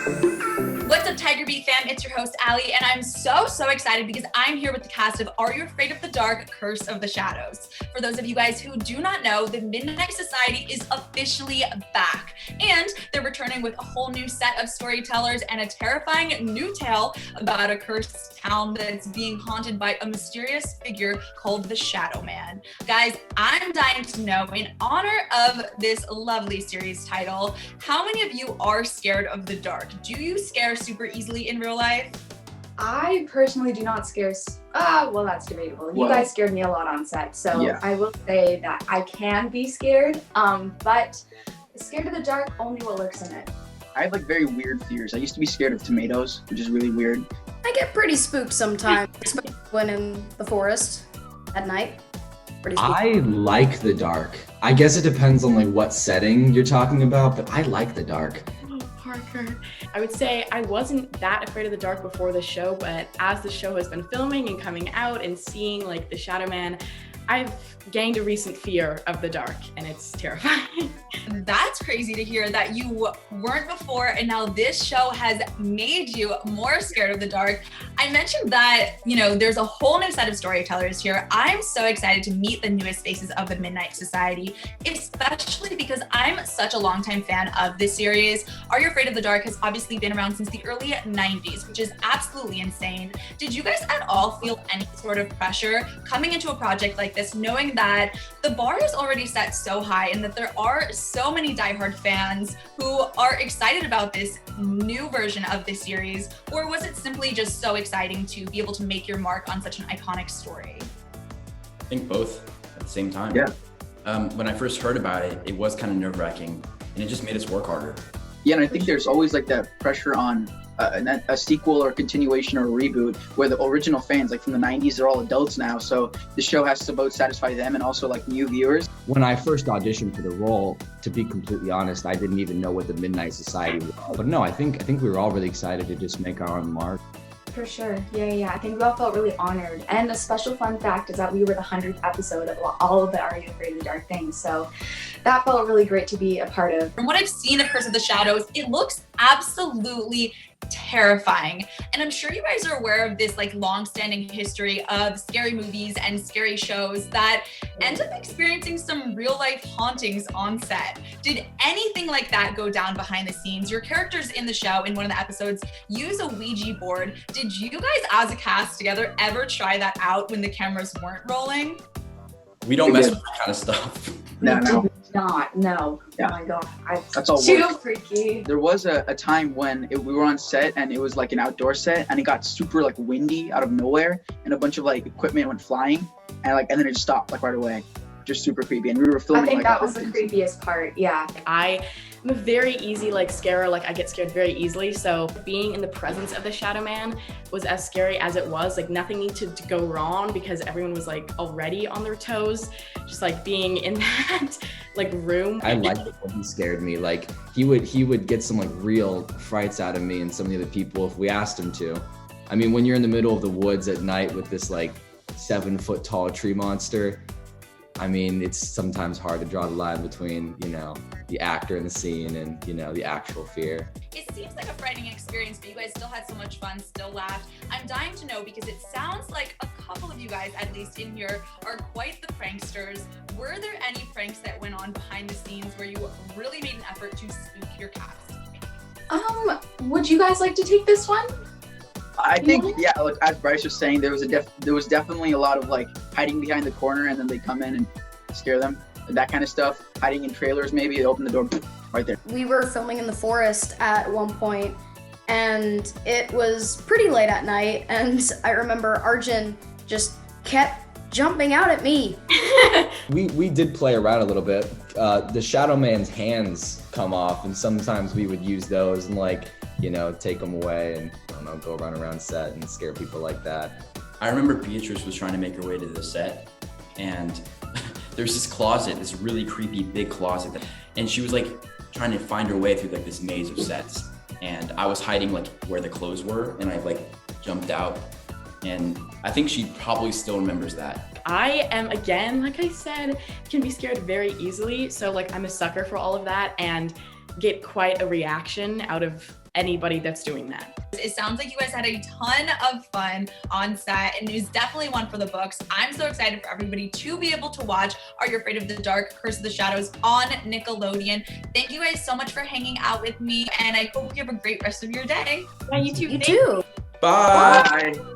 What's up, TigerBeat fam? It's your host, Allie, and I'm so excited because I'm here with the cast of Are You Afraid of the Dark? Curse of the Shadows. For those of you guys who do not know, the Midnight Society is officially back, and they're returning with a whole new set of storytellers and a terrifying new tale about a cursed town that's being haunted by a mysterious figure called the Shadow Man. Guys, I'm dying to know, in honor of this lovely series title, how many of you are scared of the dark? Do you scare super easily in real life? I personally do not scare. Well, that's debatable. You guys scared me a lot on set, so yeah. I will say that I can be scared, but scared of the dark, only what lurks in it. I have like very weird fears. I used to be scared of tomatoes, which is really weird. I get pretty spooked sometimes, especially when in the forest at night. Pretty spooky. I like the dark. I guess it depends on like what setting you're talking about, but I like the dark. Parker. I would say I wasn't that afraid of the dark before the show, but as the show has been filming and coming out and seeing like the Shadow Man, I've gained a recent fear of the dark, and it's terrifying. That's crazy to hear that you weren't before, and now this show has made you more scared of the dark. I mentioned that, there's a whole new set of storytellers here. I'm so excited to meet the newest faces of the Midnight Society, especially because I'm such a longtime fan of this series. Are You Afraid of the Dark has obviously been around since the early 90s, which is absolutely insane. Did you guys at all feel any sort of pressure coming into a project like this, knowing that the bar is already set so high and that there are so many diehard fans who are excited about this new version of this series? Or was it simply just so exciting to be able to make your mark on such an iconic story? I think both at the same time. Yeah. When I first heard about it, it was kind of nerve-wracking, and it just made us work harder. Yeah, and I think there's always like that pressure on a sequel or a continuation or a reboot where the original fans, like from the 90s, they're all adults now. So the show has to both satisfy them and also like new viewers. When I first auditioned for the role, to be completely honest, I didn't even know what the Midnight Society was. But no, I think we were all really excited to just make our own mark. For sure. Yeah. I think we all felt really honored. And a special fun fact is that we were the 100th episode of all of the Are You Afraid of the Dark things. So that felt really great to be a part of. From what I've seen of Curse of the Shadows, it looks absolutely terrifying. And I'm sure you guys are aware of this like long-standing history of scary movies and scary shows that end up experiencing some real-life hauntings on set. Did anything like that go down behind the scenes? Your characters in the show, in one of the episodes, use a Ouija board. Did you guys as a cast together ever try that out when the cameras weren't rolling? We don't mess with that kind of stuff. No. No. Yeah. Oh my god. That's all too work. freaky. There was a time when we were on set and it was like an outdoor set and it got super like windy out of nowhere and a bunch of like equipment went flying and then it just stopped like right away. Just super creepy. And we were filming. I think like that was the creepiest part. Yeah. I am a very easy scarer. I get scared very easily. So being in the presence of the Shadow Man was as scary as it was. Nothing needed to go wrong because everyone was already on their toes. Just being in that room. I liked it when he scared me. He would get some real frights out of me and some of the other people if we asked him to. I mean, when you're in the middle of the woods at night with this 7-foot tall tree monster, I mean, it's sometimes hard to draw the line between, the actor in the scene and, the actual fear. It seems like a frightening experience, but you guys still had so much fun, still laughed. I'm dying to know because it sounds like a couple of you guys, at least in here, are quite the pranksters. Were there any pranks that went on behind the scenes where you really made an effort to spook your cast? Would you guys like to take this one? I think, as Bryce was saying, there was definitely a lot of hiding behind the corner and then they come in and scare them. That kind of stuff. Hiding in trailers, maybe they open the door right there. We were filming in the forest at one point, and it was pretty late at night, and I remember Arjun just kept jumping out at me. We did play around a little bit. The Shadow Man's hands come off, and sometimes we would use those and take them away and go around set and scare people like that. I remember Beatrice was trying to make her way to the set, and there's this closet, this really creepy big closet, and she was trying to find her way through this maze of sets. And I was hiding where the clothes were, and I jumped out. And I think she probably still remembers that. I am, again, like I said, can be scared very easily. So I'm a sucker for all of that. And get quite a reaction out of anybody that's doing that. It sounds like you guys had a ton of fun on set, and it was definitely one for the books. I'm so excited for everybody to be able to watch Are You Afraid of the Dark? Curse of the Shadows on Nickelodeon. Thank you guys so much for hanging out with me, and I hope you have a great rest of your day. Yeah, you too. You too. Bye. Bye.